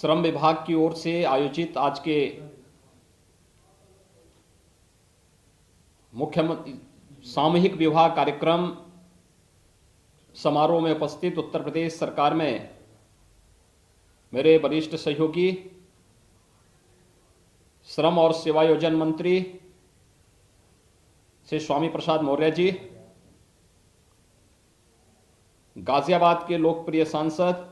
श्रम विभाग की ओर से आयोजित आज के मुख्यमंत्री सामूहिक विवाह कार्यक्रम समारोह में उपस्थित उत्तर प्रदेश सरकार में मेरे वरिष्ठ सहयोगी श्रम और सेवायोजन मंत्री श्री स्वामी प्रसाद मौर्य जी, गाजियाबाद के लोकप्रिय सांसद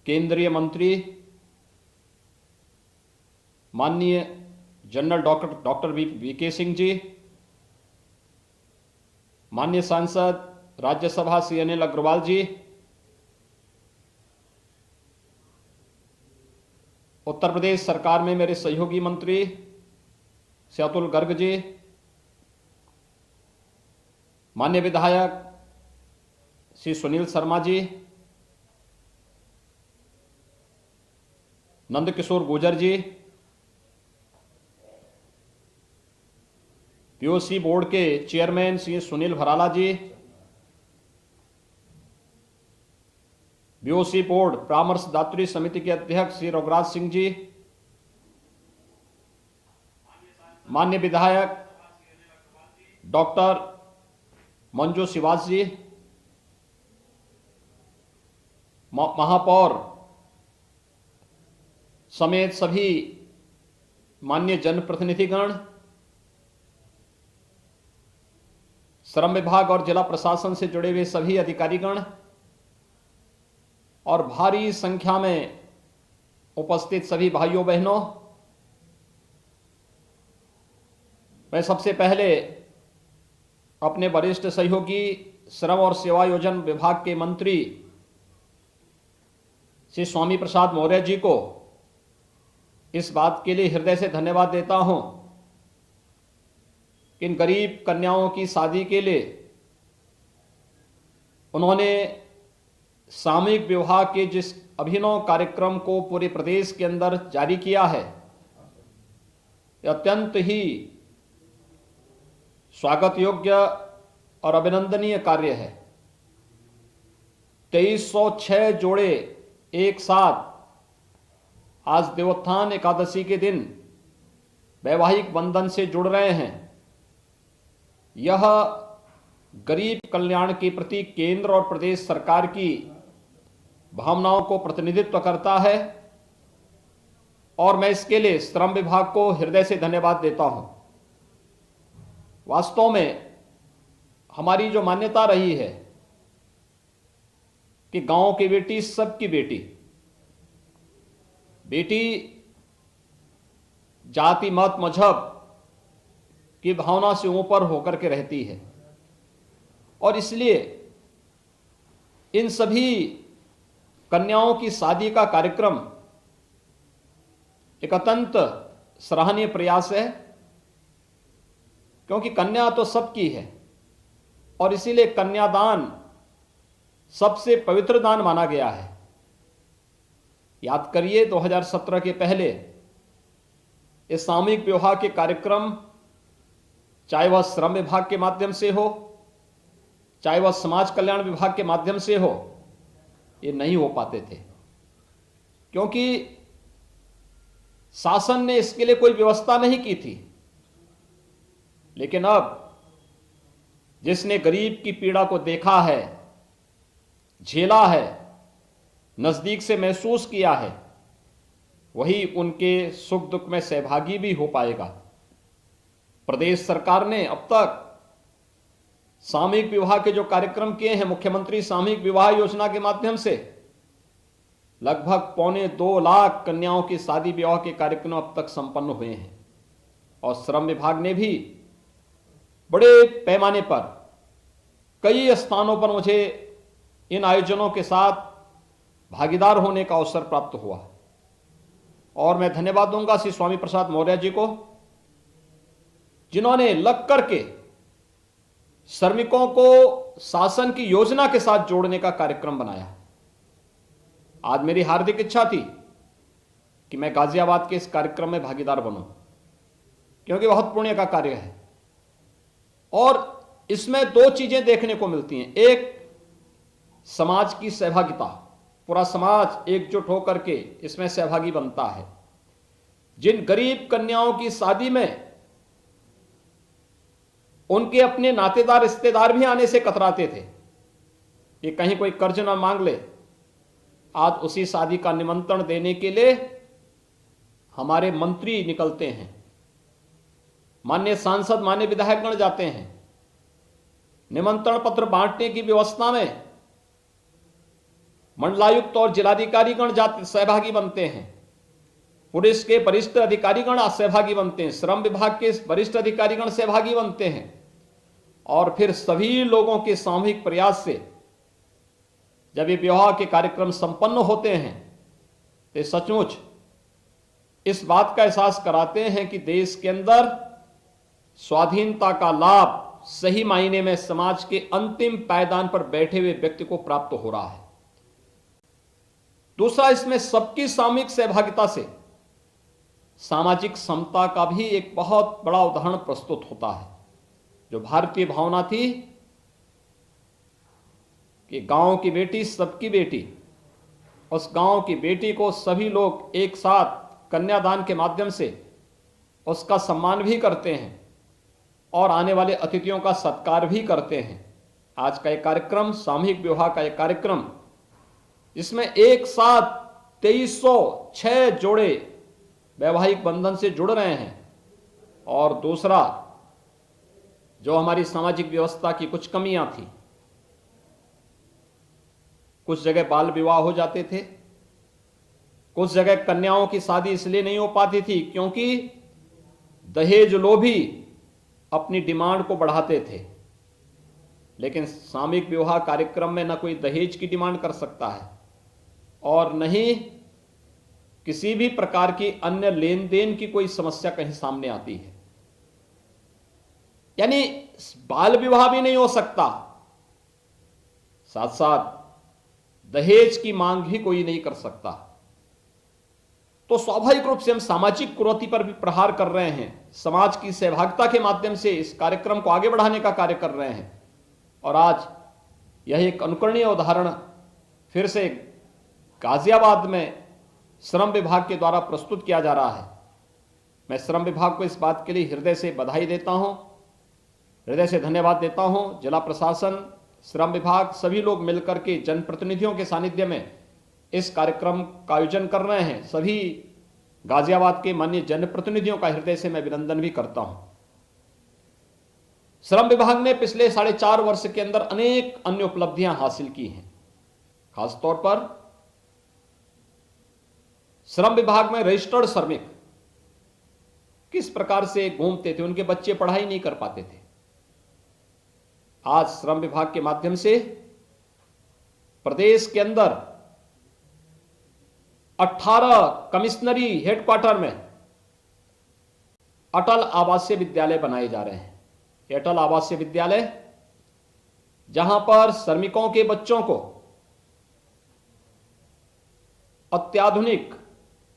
केंद्रीय मंत्री माननीय general doctor VK Singh ji, माननीय सांसद राज्यसभा श्री अनिल अग्रवाल जी, उत्तर प्रदेश सरकार में मेरे सहयोगी मंत्री श्री अतुल गर्ग जी, माननीय विधायक श्री सुनील शर्मा जी, नंदकिशोर गुर्जर जी, पीओसी बोर्ड के चेयरमैन श्री सुनील भराला जी, बीओसी बोर्ड परामर्शदात्री समिति के अध्यक्ष श्री रघुराज सिंह जी, माननीय विधायक डॉक्टर मंजू शिवास जी, महापौर समेत सभी माननीय जनप्रतिनिधिगण, श्रम विभाग और जिला प्रशासन से जुड़े हुए सभी अधिकारीगण और भारी संख्या में उपस्थित सभी भाइयों बहनों, मैं सबसे पहले अपने वरिष्ठ सहयोगी श्रम और सेवायोजन विभाग के मंत्री श्री स्वामी प्रसाद मौर्य जी को इस बात के लिए हृदय से धन्यवाद देता हूं कि इन गरीब कन्याओं की शादी के लिए उन्होंने सामूहिक विवाह के जिस अभिनव कार्यक्रम को पूरे प्रदेश के अंदर जारी किया है, यह अत्यंत ही स्वागत योग्य और अभिनंदनीय कार्य है। 2306 जोड़े एक साथ आज देवोत्थान एकादशी के दिन वैवाहिक बंधन से जुड़ रहे हैं। यह गरीब कल्याण के प्रति केंद्र और प्रदेश सरकार की भावनाओं को प्रतिनिधित्व करता है और मैं इसके लिए श्रम विभाग को हृदय से धन्यवाद देता हूं। वास्तव में हमारी जो मान्यता रही है कि गांव की बेटी सबकी बेटी, बेटी जाति मत मजहब की भावना से ऊपर होकर के रहती है और इसलिए इन सभी कन्याओं की शादी का कार्यक्रम एक अत्यंत सराहनीय प्रयास है, क्योंकि कन्या तो सबकी है और इसीलिए कन्यादान सबसे पवित्र दान माना गया है। याद करिए 2017 के पहले इस सामूहिक विवाह के कार्यक्रम, चाहे वह श्रम विभाग के माध्यम से हो, चाहे वह समाज कल्याण विभाग के माध्यम से हो, ये नहीं हो पाते थे क्योंकि शासन ने इसके लिए कोई व्यवस्था नहीं की थी। लेकिन अब जिसने गरीब की पीड़ा को देखा है, झेला है, नजदीक से महसूस किया है, वही उनके सुख दुख में सहभागी भी हो पाएगा। प्रदेश सरकार ने अब तक सामूहिक विवाह के जो कार्यक्रम किए हैं, मुख्यमंत्री सामूहिक विवाह योजना के माध्यम से लगभग 2.25 लाख कन्याओं की शादी विवाह के कार्यक्रम अब तक संपन्न हुए हैं और श्रम विभाग ने भी बड़े पैमाने पर कई स्थानों पर मुझे इन आयोजनों के साथ भागीदार होने का अवसर प्राप्त हुआ और मैं धन्यवाद दूंगा श्री स्वामी प्रसाद मौर्य जी को, जिन्होंने लग करके श्रमिकों को शासन की योजना के साथ जोड़ने का कार्यक्रम बनाया। आज मेरी हार्दिक इच्छा थी कि मैं गाजियाबाद के इस कार्यक्रम में भागीदार बनूं, क्योंकि बहुत पुण्य का कार्य है और इसमें दो चीजें देखने को मिलती हैं। एक, समाज की सहभागिता पूरा समाज एकजुट होकर के इसमें सहभागी बनता है। जिन गरीब कन्याओं की शादी में उनके अपने नातेदार रिश्तेदार भी आने से कतराते थे कि कहीं कोई कर्ज ना मांग ले, आज उसी शादी का निमंत्रण देने के लिए हमारे मंत्री निकलते हैं, माननीय सांसद, माननीय विधायकगण जाते हैं। निमंत्रण पत्र बांटने की व्यवस्था में मंडलायुक्त और जिलाधिकारीगण जाते सहभागी बनते हैं, पुलिस के वरिष्ठ अधिकारीगण सहभागी बनते हैं, श्रम विभाग के वरिष्ठ अधिकारीगण सहभागी बनते हैं, और फिर सभी लोगों के सामूहिक प्रयास से जब ये विवाह के कार्यक्रम संपन्न होते हैं तो सचमुच इस बात का एहसास कराते हैं कि देश के अंदर स्वाधीनता का लाभ सही मायने में समाज के अंतिम पायदान पर बैठे हुए व्यक्ति को प्राप्त हो रहा है। दूसरा, इसमें सबकी सामूहिक सहभागिता से सामाजिक समता का भी एक बहुत बड़ा उदाहरण प्रस्तुत होता है। जो भारतीय भावना थी कि गांव की बेटी सबकी बेटी, उस गांव की बेटी को सभी लोग एक साथ कन्यादान के माध्यम से उसका सम्मान भी करते हैं और आने वाले अतिथियों का सत्कार भी करते हैं। आज का एक कार्यक्रम, सामूहिक विवाह का एक कार्यक्रम, इसमें एक साथ 2306 जोड़े वैवाहिक बंधन से जुड़ रहे हैं। और दूसरा, जो हमारी सामाजिक व्यवस्था की कुछ कमियां थी, कुछ जगह बाल विवाह हो जाते थे, कुछ जगह कन्याओं की शादी इसलिए नहीं हो पाती थी क्योंकि दहेज लोभी अपनी डिमांड को बढ़ाते थे। लेकिन सामूहिक विवाह कार्यक्रम में न कोई दहेज की डिमांड कर सकता है और न ही किसी भी प्रकार की अन्य लेन देन की कोई समस्या कहीं सामने आती है। यानी बाल विवाह भी नहीं हो सकता, साथ साथ दहेज की मांग भी कोई नहीं कर सकता। तो स्वाभाविक रूप से हम सामाजिक कुरीति पर भी प्रहार कर रहे हैं, समाज की सहभागिता के माध्यम से इस कार्यक्रम को आगे बढ़ाने का कार्य कर रहे हैं। और आज यह एक अनुकरणीय उदाहरण फिर से गाजियाबाद में श्रम विभाग के द्वारा प्रस्तुत किया जा रहा है। मैं श्रम विभाग को इस बात के लिए हृदय से बधाई देता हूं, हृदय से धन्यवाद देता हूं। जिला प्रशासन, श्रम विभाग, सभी लोग मिलकर के जनप्रतिनिधियों के सानिध्य में इस कार्यक्रम का आयोजन कर रहे हैं। सभी गाजियाबाद के माननीय जनप्रतिनिधियों का हृदय से मैं अभिनंदन भी करता हूं। श्रम विभाग ने पिछले 4.5 वर्ष के अंदर अनेक अन्य उपलब्धियां हासिल की हैं। खासतौर पर श्रम विभाग में रजिस्टर्ड श्रमिक किस प्रकार से घूमते थे, उनके बच्चे पढ़ाई नहीं कर पाते थे। आज श्रम विभाग के माध्यम से प्रदेश के अंदर 18 कमिश्नरी हेडक्वार्टर में अटल आवासीय विद्यालय बनाए जा रहे हैं। अटल आवासीय विद्यालय जहां पर श्रमिकों के बच्चों को अत्याधुनिक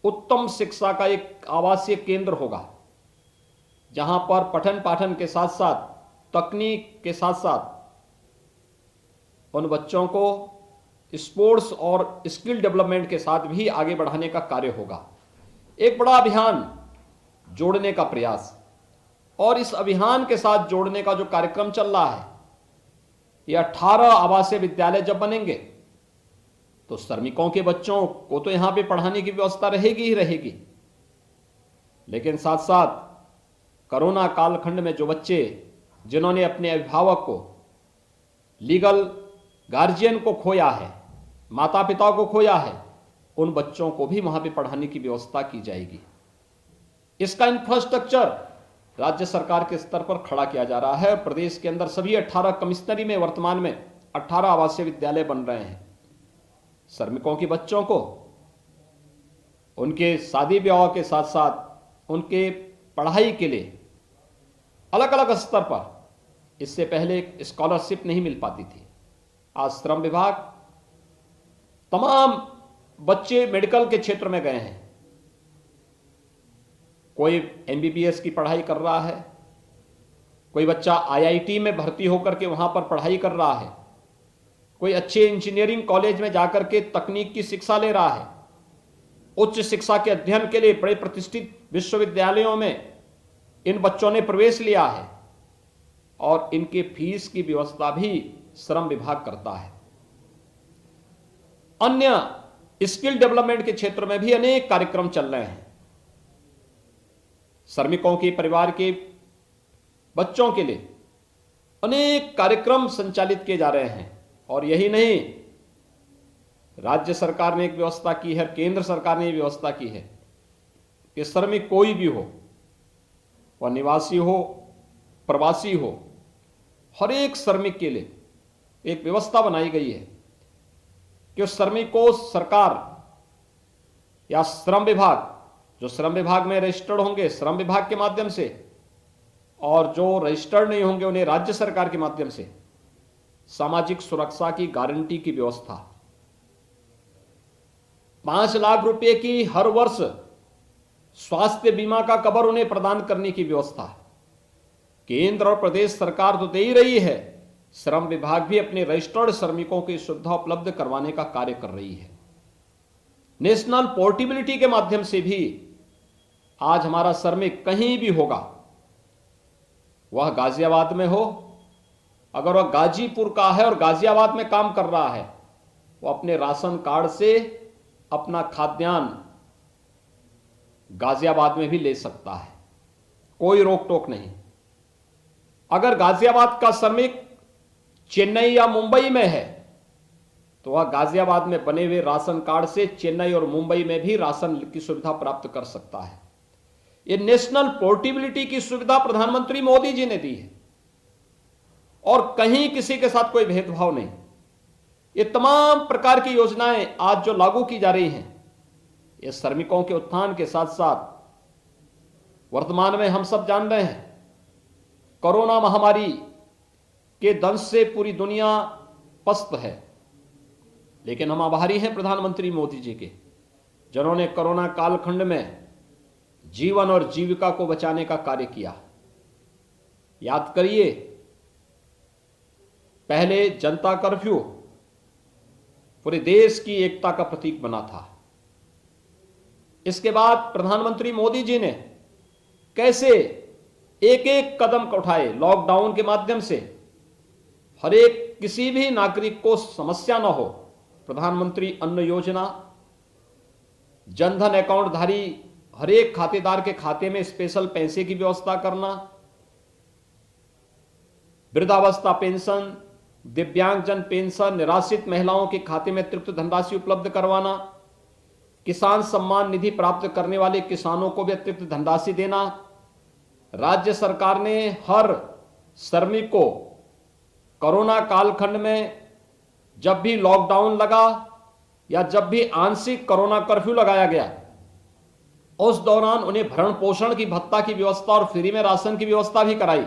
उत्तम शिक्षा का एक आवासीय केंद्र होगा, जहां पर पठन पाठन के साथ साथ तकनीक के साथ साथ उन बच्चों को स्पोर्ट्स और स्किल डेवलपमेंट के साथ भी आगे बढ़ाने का कार्य होगा। एक बड़ा अभियान जोड़ने का प्रयास, और इस अभियान के साथ जोड़ने का जो कार्यक्रम चल रहा है, ये 18 आवासीय विद्यालय जब बनेंगे तो श्रमिकों के बच्चों को तो यहां पे पढ़ाने की व्यवस्था रहेगी ही रहेगी, लेकिन साथ साथ कोरोना कालखंड में जो बच्चे जिन्होंने अपने अभिभावक को, लीगल गार्जियन को खोया है, माता पिता को खोया है, उन बच्चों को भी वहां पे पढ़ाने की व्यवस्था की जाएगी। इसका इंफ्रास्ट्रक्चर राज्य सरकार के स्तर पर खड़ा किया जा रहा है। प्रदेश के अंदर सभी 18 कमिश्नरी में वर्तमान में 18 आवासीय विद्यालय बन रहे हैं। श्रमिकों के बच्चों को उनके शादी विवाह के साथ साथ उनके पढ़ाई के लिए अलग अलग स्तर पर, इससे पहले एक स्कॉलरशिप नहीं मिल पाती थी। आज श्रम विभाग तमाम बच्चे मेडिकल के क्षेत्र में गए हैं, कोई एमबीबीएस की पढ़ाई कर रहा है, कोई बच्चा आईआईटी में भर्ती होकर के वहां पर पढ़ाई कर रहा है, कोई अच्छे इंजीनियरिंग कॉलेज में जाकर के तकनीक की शिक्षा ले रहा है, उच्च शिक्षा के अध्ययन के लिए बड़े प्रतिष्ठित विश्वविद्यालयों में इन बच्चों ने प्रवेश लिया है और इनके फीस की व्यवस्था भी श्रम विभाग करता है। अन्य स्किल डेवलपमेंट के क्षेत्र में भी अनेक कार्यक्रम चल रहे हैं। श्रमिकों के परिवार के बच्चों के लिए अनेक कार्यक्रम संचालित किए जा रहे हैं। और यही नहीं, राज्य सरकार ने एक व्यवस्था की है, केंद्र सरकार ने व्यवस्था की है कि श्रमिक कोई भी हो, वह निवासी हो, प्रवासी हो, हर एक श्रमिक के लिए एक व्यवस्था बनाई गई है कि उस श्रमिक को सरकार या श्रम विभाग, जो श्रम विभाग में रजिस्टर्ड होंगे श्रम विभाग के माध्यम से, और जो रजिस्टर्ड नहीं होंगे उन्हें राज्य सरकार के माध्यम से सामाजिक सुरक्षा की गारंटी की व्यवस्था, 5 लाख रुपए की हर वर्ष स्वास्थ्य बीमा का कवर उन्हें प्रदान करने की व्यवस्था। केंद्र और प्रदेश सरकार तो दे ही रही है, श्रम विभाग भी अपने रजिस्टर्ड श्रमिकों की सुविधा उपलब्ध करवाने का कार्य कर रही है। नेशनल पोर्टेबिलिटी के माध्यम से भी आज हमारा श्रमिक कहीं भी होगा, वह गाजियाबाद में हो, अगर वह गाजीपुर का है और गाजियाबाद में काम कर रहा है, वो अपने राशन कार्ड से अपना खाद्यान्न गाजियाबाद में भी ले सकता है, कोई रोक टोक नहीं। अगर गाजियाबाद का श्रमिक चेन्नई या मुंबई में है तो वह गाजियाबाद में बने हुए राशन कार्ड से चेन्नई और मुंबई में भी राशन की सुविधा प्राप्त कर सकता है। यह नेशनल पोर्टेबिलिटी की सुविधा प्रधानमंत्री मोदी जी ने दी है और कहीं किसी के साथ कोई भेदभाव नहीं। ये तमाम प्रकार की योजनाएं आज जो लागू की जा रही हैं, ये श्रमिकों के उत्थान के साथ साथ वर्तमान में हम सब जान रहे हैं, कोरोना महामारी के दंश से पूरी दुनिया पस्त है, लेकिन हम आभारी हैं प्रधानमंत्री मोदी जी के, जिन्होंने कोरोना कालखंड में जीवन और जीविका को बचाने का कार्य किया। याद करिए, पहले जनता कर्फ्यू पूरे देश की एकता का प्रतीक बना था। इसके बाद प्रधानमंत्री मोदी जी ने कैसे एक एक कदम उठाए, लॉकडाउन के माध्यम से हर एक किसी भी नागरिक को समस्या न हो। प्रधानमंत्री अन्न योजना, जनधन अकाउंट धारी हर एक खातेदार के खाते में स्पेशल पैसे की व्यवस्था करना, वृद्धावस्था पेंशन, दिव्यांगजन पेंशन, निराश्रित महिलाओं के खाते में अतिरिक्त धनराशि उपलब्ध करवाना, किसान सम्मान निधि प्राप्त करने वाले किसानों को भी अतिरिक्त धनराशि देना। राज्य सरकार ने हर श्रमिक को कोरोना कालखंड में जब भी लॉकडाउन लगा या जब भी आंशिक कोरोना कर्फ्यू लगाया गया, उस दौरान उन्हें भरण पोषण की भत्ता की व्यवस्था और फ्री में राशन की व्यवस्था भी कराई।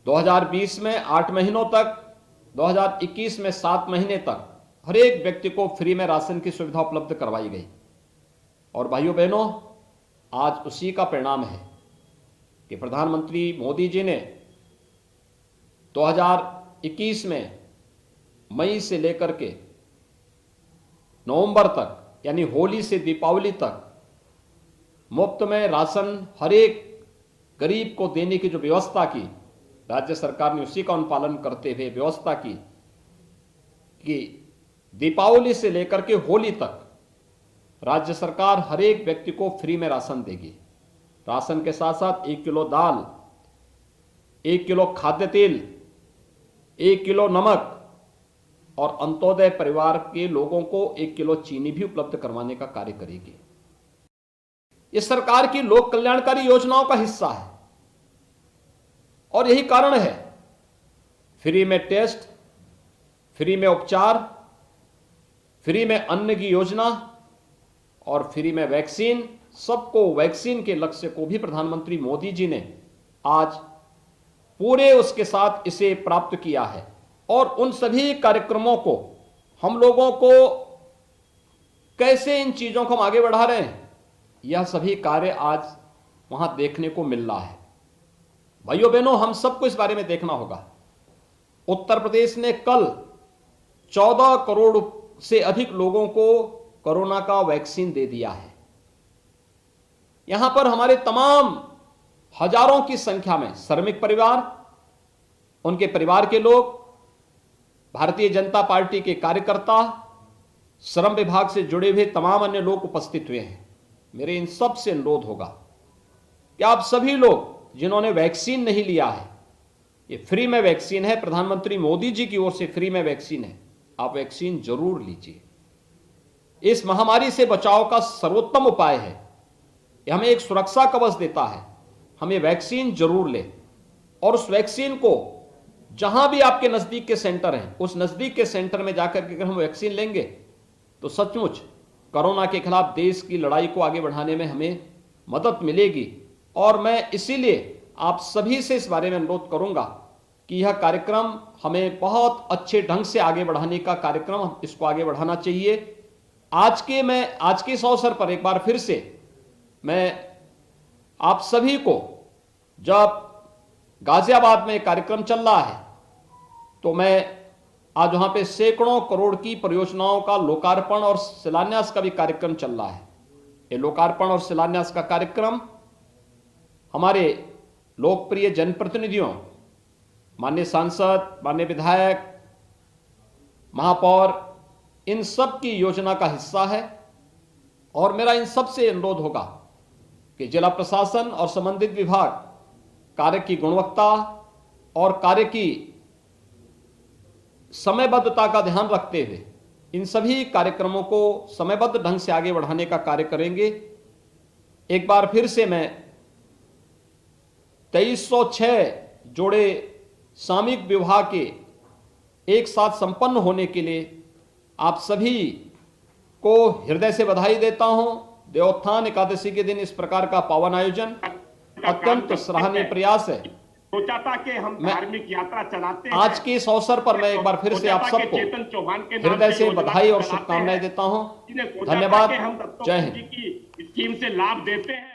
2020 में 8 महीनों तक, 2021 में 7 महीने तक हर एक व्यक्ति को फ्री में राशन की सुविधा उपलब्ध करवाई गई। और भाइयों बहनों, आज उसी का परिणाम है कि प्रधानमंत्री मोदी जी ने 2021 में मई से लेकर के नवंबर तक, यानी होली से दीपावली तक मुफ्त में राशन हर एक गरीब को देने की जो व्यवस्था की, राज्य सरकार ने उसी का अनुपालन करते हुए व्यवस्था की कि दीपावली से लेकर के होली तक राज्य सरकार हर एक व्यक्ति को फ्री में राशन देगी। राशन के साथ साथ 1 किलो दाल, 1 किलो खाद्य तेल, 1 किलो नमक और अंत्योदय परिवार के लोगों को 1 किलो चीनी भी उपलब्ध करवाने का कार्य करेगी। यह सरकार की लोक कल्याणकारी योजनाओं का हिस्सा है और यही कारण है फ्री में टेस्ट, फ्री में उपचार, फ्री में अन्न की योजना और फ्री में वैक्सीन। सबको वैक्सीन के लक्ष्य को भी प्रधानमंत्री मोदी जी ने आज पूरे उसके साथ इसे प्राप्त किया है। और उन सभी कार्यक्रमों को हम लोगों को कैसे इन चीजों को हम आगे बढ़ा रहे हैं, यह सभी कार्य आज वहां देखने को मिल रहा है। भाइयों बहनों, हम सबको इस बारे में देखना होगा उत्तर प्रदेश ने कल 14 करोड़ से अधिक लोगों को कोरोना का वैक्सीन दे दिया है। यहां पर हमारे तमाम हजारों की संख्या में श्रमिक परिवार, उनके परिवार के लोग, भारतीय जनता पार्टी के कार्यकर्ता, श्रम विभाग से जुड़े हुए तमाम अन्य लोग उपस्थित हुए हैं। मेरे इन सब से अनुरोध होगा कि आप सभी लोग जिन्होंने वैक्सीन नहीं लिया है, ये फ्री में वैक्सीन है, प्रधानमंत्री मोदी जी की ओर से फ्री में वैक्सीन है, आप वैक्सीन जरूर लीजिए। इस महामारी से बचाव का सर्वोत्तम उपाय है, यह हमें एक सुरक्षा कवच देता है। हमें वैक्सीन जरूर ले और उस वैक्सीन को जहां भी आपके नजदीक के सेंटर हैं, उस नजदीक के सेंटर में जाकर के अगर हम वैक्सीन लेंगे तो सचमुच कोरोना के खिलाफ देश की लड़ाई को आगे बढ़ाने में हमें मदद मिलेगी। और मैं इसीलिए आप सभी से इस बारे में अनुरोध करूंगा कि यह कार्यक्रम हमें बहुत अच्छे ढंग से आगे बढ़ाने का कार्यक्रम, हम इसको आगे बढ़ाना चाहिए। आज के इस अवसर पर एक बार फिर से मैं आप सभी को, जब गाजियाबाद में कार्यक्रम चल रहा है तो मैं आज वहां पे सैकड़ों करोड़ की परियोजनाओं का लोकार्पण और शिलान्यास का भी कार्यक्रम चल रहा है। ये लोकार्पण और शिलान्यास का कार्यक्रम हमारे लोकप्रिय जनप्रतिनिधियों, माननीय सांसद, माननीय विधायक, महापौर, इन सब की योजना का हिस्सा है। और मेरा इन सब से अनुरोध होगा कि जिला प्रशासन और संबंधित विभाग कार्य की गुणवत्ता और कार्य की समयबद्धता का ध्यान रखते हुए इन सभी कार्यक्रमों को समयबद्ध ढंग से आगे बढ़ाने का कार्य करेंगे। एक बार फिर से मैं 2306 जोड़े सामूहिक विवाह के एक साथ संपन्न होने के लिए आप सभी को हृदय से बधाई देता हूं। देवोत्थान एकादशी के दिन इस प्रकार का पावन आयोजन अत्यंत सराहनीय प्रयास है। सोचा था कि हम धार्मिक यात्रा चलाते हैं। आज के इस अवसर पर मैं एक बार फिर से आप सबको हृदय से बधाई और शुभकामनाएं देता हूं। धन्यवाद। जय हिंद। स्कीम से लाभ देते हैं।